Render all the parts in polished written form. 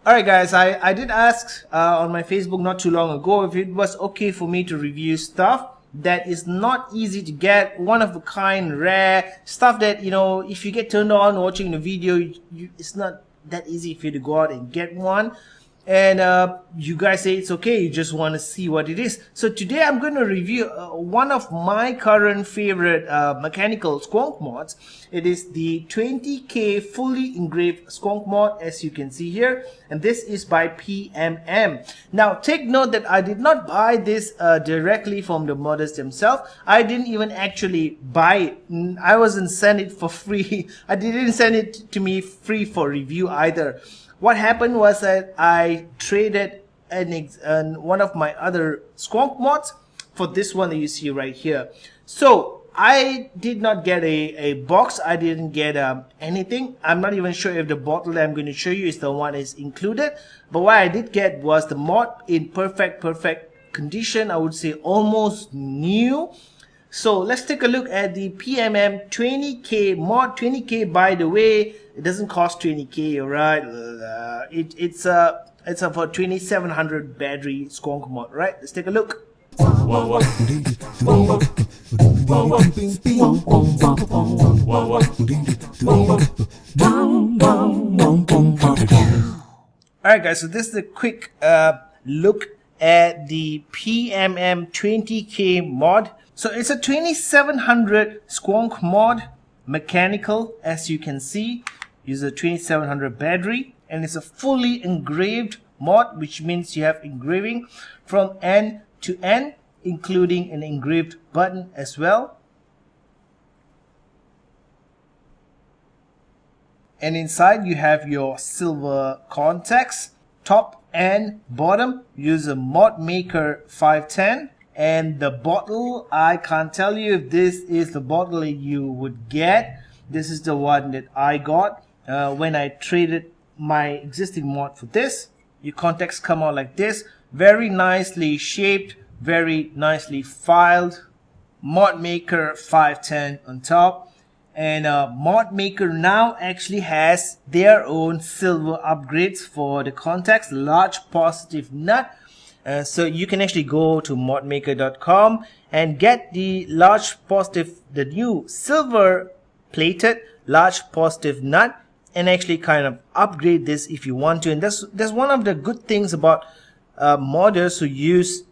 Alright guys, I did ask on my Facebook not too long ago if it was okay for me to review stuff that is not easy to get, one of a kind, rare, stuff that, if you get turned on watching the video, it's not that easy for you to go out and get one. And you guys say it's okay, you just want to see what it is. So today I'm going to review one of my current favorite mechanical squonk mods. It is the 20K fully engraved squonk mod, as you can see here, and this is by PMM. Now take note that I did not buy this directly from the modders themselves. I didn't even actually buy it. I wasn't sent it for free. I didn't send it to me free for review either. What happened was that I traded one of my other squonk mods for this one that you see right here. So I did not get a box. I didn't get anything. I'm not even sure if the bottle that I'm going to show you is the one is included. But what I did get was the mod in perfect condition. I would say almost new. So let's take a look at the PMM 20K mod. 20K, by the way, it doesn't cost 20K, alright? It's a for 2700 battery squonk mod, right? Let's take a look. Alright guys, so this is a quick look at the PMM 20K mod. So it's a 2700 squonk mod, mechanical, as you can see. Uses a 2700 battery, and it's a fully engraved mod, which means you have engraving from end to end, including an engraved button as well. And inside you have your silver contacts, top and bottom. Use a Mod Maker 510. And the bottle, I can't tell you if this is the bottle that you would get. This is the one that I got when I traded my existing mod for this. Your contacts come out like this, very nicely shaped, very nicely filed. Mod Maker 510 on top. And Mod Maker now actually has their own silver upgrades for the contacts, large positive nut. So you can actually go to modmaker.com and get the the new silver plated large positive nut, and actually kind of upgrade this if you want to. And that's one of the good things about modders who use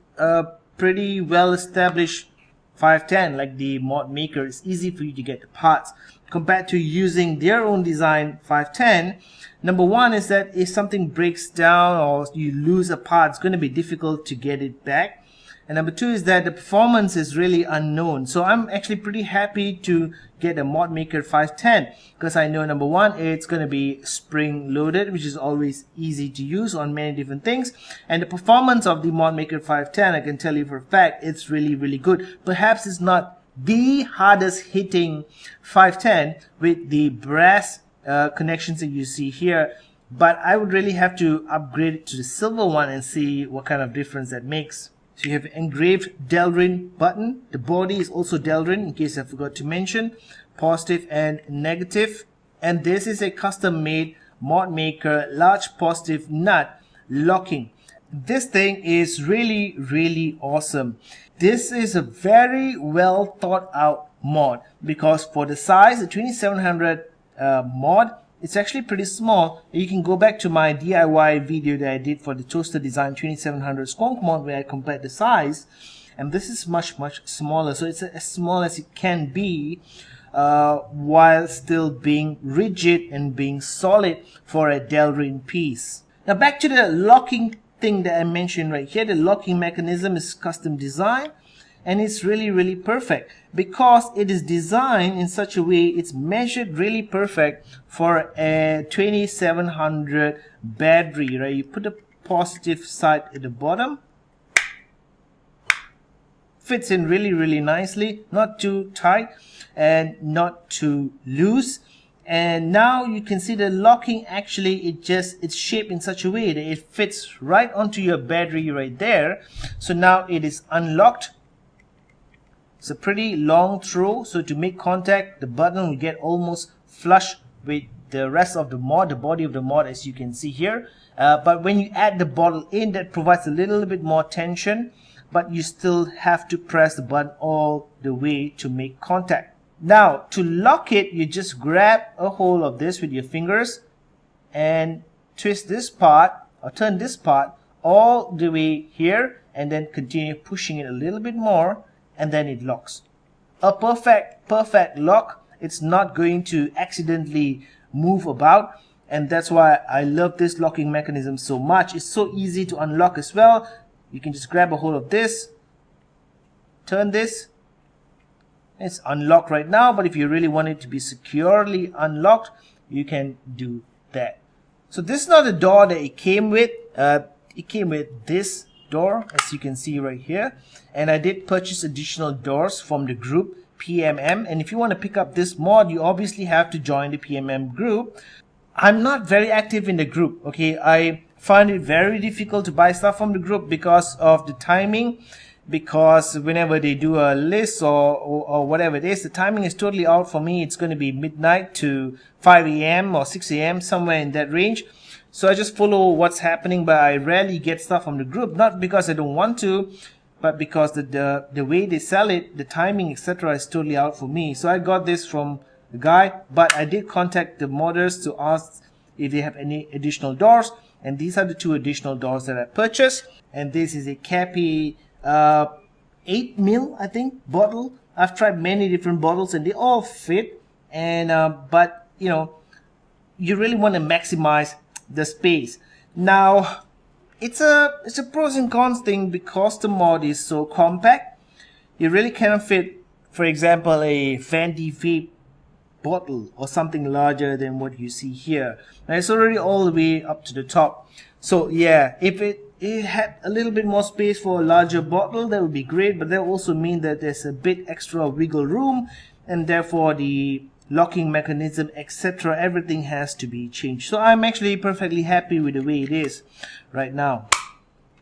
pretty well established 510 like the Mod Maker. It's easy for you to get the parts compared to using their own design 510. Number one is that if something breaks down or you lose a part, it's going to be difficult to get it back. And number two is that the performance is really unknown. So I'm actually pretty happy to get a Mod Maker 510 because I know, number one, it's going to be spring loaded, which is always easy to use on many different things. And the performance of the Mod Maker 510, I can tell you for a fact, it's really good. Perhaps it's not the hardest hitting 510 with the brass connections that you see here, but I would really have to upgrade it to the silver one and see what kind of difference that makes. So you have engraved Delrin button. The body is also Delrin, in case I forgot to mention. Positive and negative. And this is a custom made Mod Maker large positive nut locking. This thing is really awesome. This is a very well thought out mod because for the size, the 2700 mod, it's actually pretty small. You can go back to my DIY video that I did for the Toaster Design 2700 squonk mod where I compared the size, and this is much smaller. So it's as small as it can be while still being rigid and being solid for a Delrin piece. Now back to the locking thing that I mentioned right here. The locking mechanism is custom designed, and it's really perfect because it is designed in such a way, it's measured really perfect for a 2700 battery, right? You put the positive side at the bottom, fits in really nicely, not too tight and not too loose. And now you can see the locking, actually it's shaped in such a way that it fits right onto your battery right there. So now it is unlocked. It's a pretty long throw, so to make contact, the button will get almost flush with the rest of the mod, the body of the mod, as you can see here. but when you add the bottle in, that provides a little bit more tension, but you still have to press the button all the way to make contact. Now to lock it, you just grab a hold of this with your fingers and twist this part or turn this part all the way here, and then continue pushing it a little bit more, and then it locks. A perfect lock. It's not going to accidentally move about, and that's why I love this locking mechanism so much. It's so easy to unlock as well. You can just grab a hold of this, turn this, it's unlocked right now, but if you really want it to be securely unlocked, you can do that. So this is not the door that it came with. It came with this door, as you can see right here, and I did purchase additional doors from the group PMM, and if you want to pick up this mod, you obviously have to join the PMM group. I'm not very active in the group, okay? I find it very difficult to buy stuff from the group because of the timing, because whenever they do a list or whatever it is, the timing is totally out for me. It's going to be midnight to 5 a.m. or 6 a.m. somewhere in that range. So I just follow what's happening, but I rarely get stuff from the group, not because I don't want to, but because the way they sell it, the timing, etc. is totally out for me. So I got this from the guy, but I did contact the modders to ask if they have any additional doors, and these are the two additional doors that I purchased. And this is a Cappy 8mm, I think, bottle. I've tried many different bottles and they all fit, and but you know, you really want to maximize the space. Now it's a pros and cons thing, because the mod is so compact. You really cannot fit, for example, a Fenty vape bottle or something larger than what you see here. Now it's already all the way up to the top. So yeah, if it had a little bit more space for a larger bottle, that would be great, but that will also mean that there's a bit extra wiggle room, and therefore the locking mechanism, etc., everything has to be changed. So I'm actually perfectly happy with the way it is right now.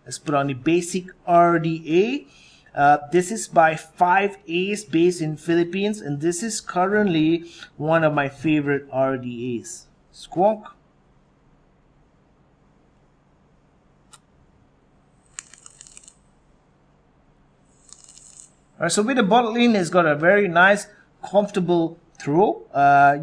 Let's put on the Basic RDA. This is by 5A's, based in Philippines, and this is currently one of my favorite RDAs. Squonk. Alright, so with the bottle in, it's got a very nice, comfortable throw.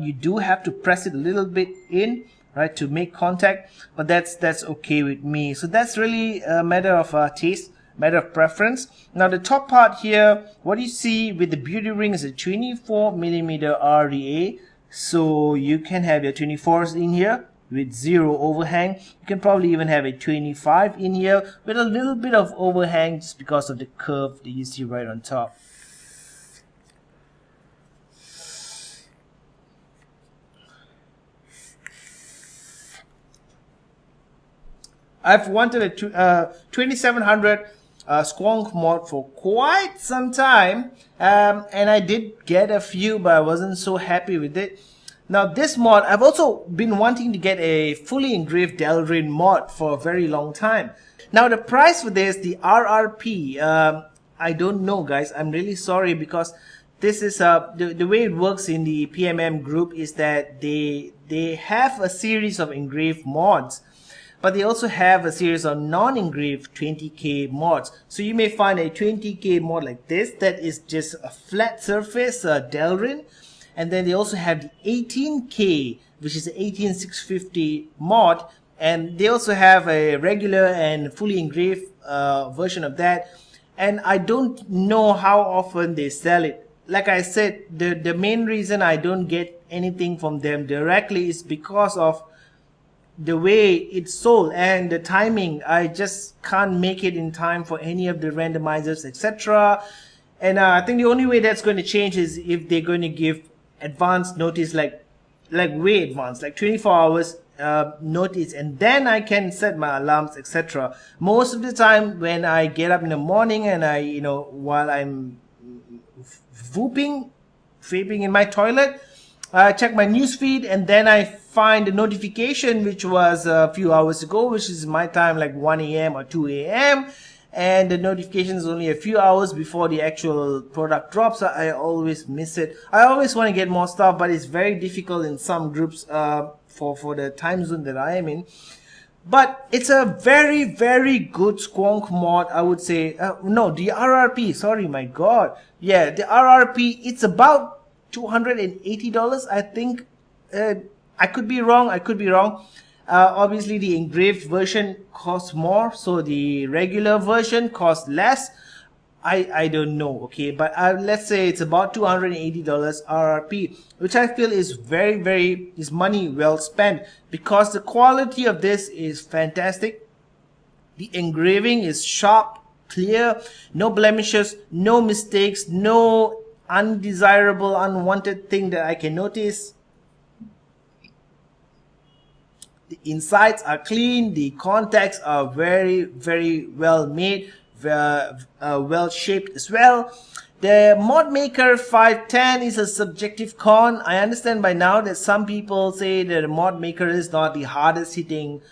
You do have to press it a little bit in, right, to make contact, but that's okay with me. So that's really a matter of taste, matter of preference. Now the top part here, what you see with the beauty ring is a 24mm RDA, so you can have your 24s in here with zero overhang. You can probably even have a 25 in here with a little bit of overhang, just because of the curve that you see right on top. I've wanted a 2700 Squonk mod for quite some time, and I did get a few, but I wasn't so happy with it. Now this mod, I've also been wanting to get a fully engraved Delrin mod for a very long time. Now the price for this, the RRP, I don't know, guys. I'm really sorry, because this is the way it works in the PMM group is that they have a series of engraved mods, but they also have a series of non-engraved 20K mods. So you may find a 20K mod like this that is just a flat surface, Delrin. And then they also have the 18K, which is the 18650 mod. And they also have a regular and fully engraved version of that. And I don't know how often they sell it. Like I said, the main reason I don't get anything from them directly is because of the way it's sold and the timing. I just can't make it in time for any of the randomizers, etc. And I think the only way that's going to change is if they're going to give advance notice, like way advanced, like 24 hours notice, and then I can set my alarms, etc. Most of the time when I get up in the morning and I, you know, while I'm vaping in my toilet, I check my newsfeed, and then I find a notification which was a few hours ago, which is my time, like 1 a.m. or 2 a.m. and the notification is only a few hours before the actual product drops. I always miss it. I always want to get more stuff, but it's very difficult in some groups for the time zone that I am in. But it's a very, very good Squonk mod, I would say. No, the RRP, sorry, my God. Yeah, the RRP, it's about $280, I think. I could be wrong, obviously, the engraved version costs more, so the regular version costs less. I don't know, okay, but let's say it's about $280 RRP, which I feel is is money well spent, because the quality of this is fantastic. The engraving is sharp, clear, no blemishes, no mistakes, no undesirable, unwanted thing that I can notice. The insides are clean, the contacts are very well made, well shaped as well. The Mod Maker 510 is a subjective con. I understand by now that some people say that the Mod Maker is not the hardest hitting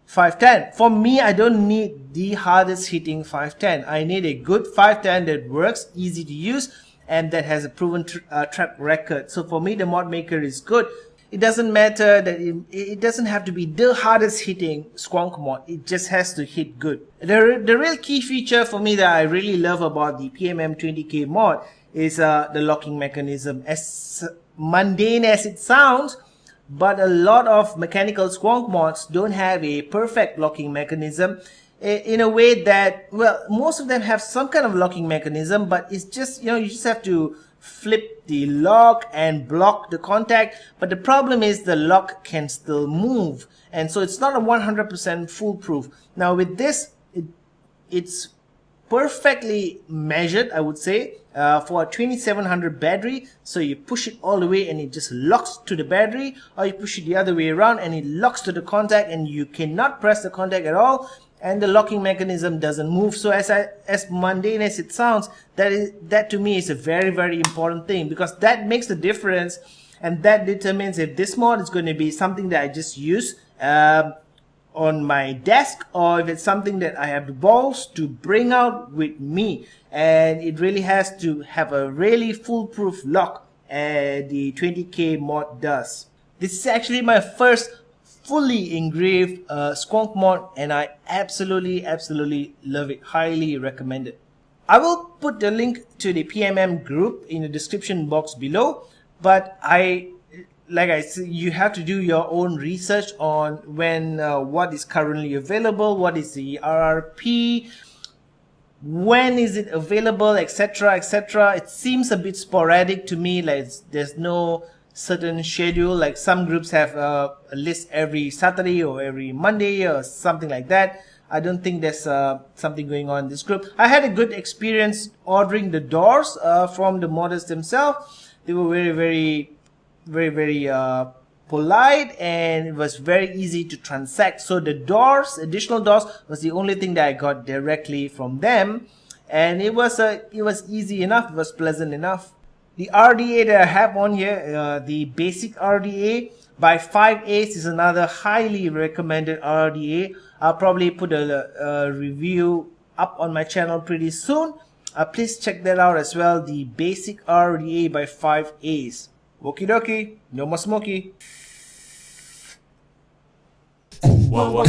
510. For me, I don't need the hardest hitting 510. I need a good 510 that works, easy to use, and that has a proven track record. So for me, the Mod Maker is good. It doesn't matter that it doesn't have to be the hardest hitting Squonk mod. It just has to hit good. The real key feature for me that I really love about the PMM 20K mod is the locking mechanism. As mundane as it sounds, but a lot of mechanical Squonk mods don't have a perfect locking mechanism, in a way that, well, most of them have some kind of locking mechanism, but it's just, you just have to flip the lock and block the contact. But the problem is the lock can still move, and so it's not a 100% foolproof. Now with this, it's perfectly measured, I would say, for a 2700 battery. So you push it all the way and it just locks to the battery, or you push it the other way around and it locks to the contact and you cannot press the contact at all, and the locking mechanism doesn't move. So as mundane as it sounds, that to me is a very important thing, because that makes the difference, and that determines if this mod is going to be something that I just use on my desk, or if it's something that I have the balls to bring out with me. And it really has to have a really foolproof lock, the 20K mod does. This is actually my first fully engraved Squonk mod, and I absolutely love it. Highly recommend it. I will put the link to the PMM group in the description box below, but like I said, you have to do your own research on what is currently available, what is the RRP, when is it available, etc. It seems a bit sporadic to me, like there's no certain schedule. Like some groups have a list every Saturday or every Monday or something like that. I don't think there's something going on in this group. I had a good experience ordering the doors from the modders themselves. They were very polite, and it was very easy to transact. So the doors, additional doors, was the only thing that I got directly from them, and it was easy enough. It was pleasant enough. The RDA that I have on here, the Basic RDA by 5Ace, is another highly recommended RDA. I'll probably put a review up on my channel pretty soon. Please check that out as well, the Basic RDA by 5Ace. Okie dokie, no more smoky. Wow.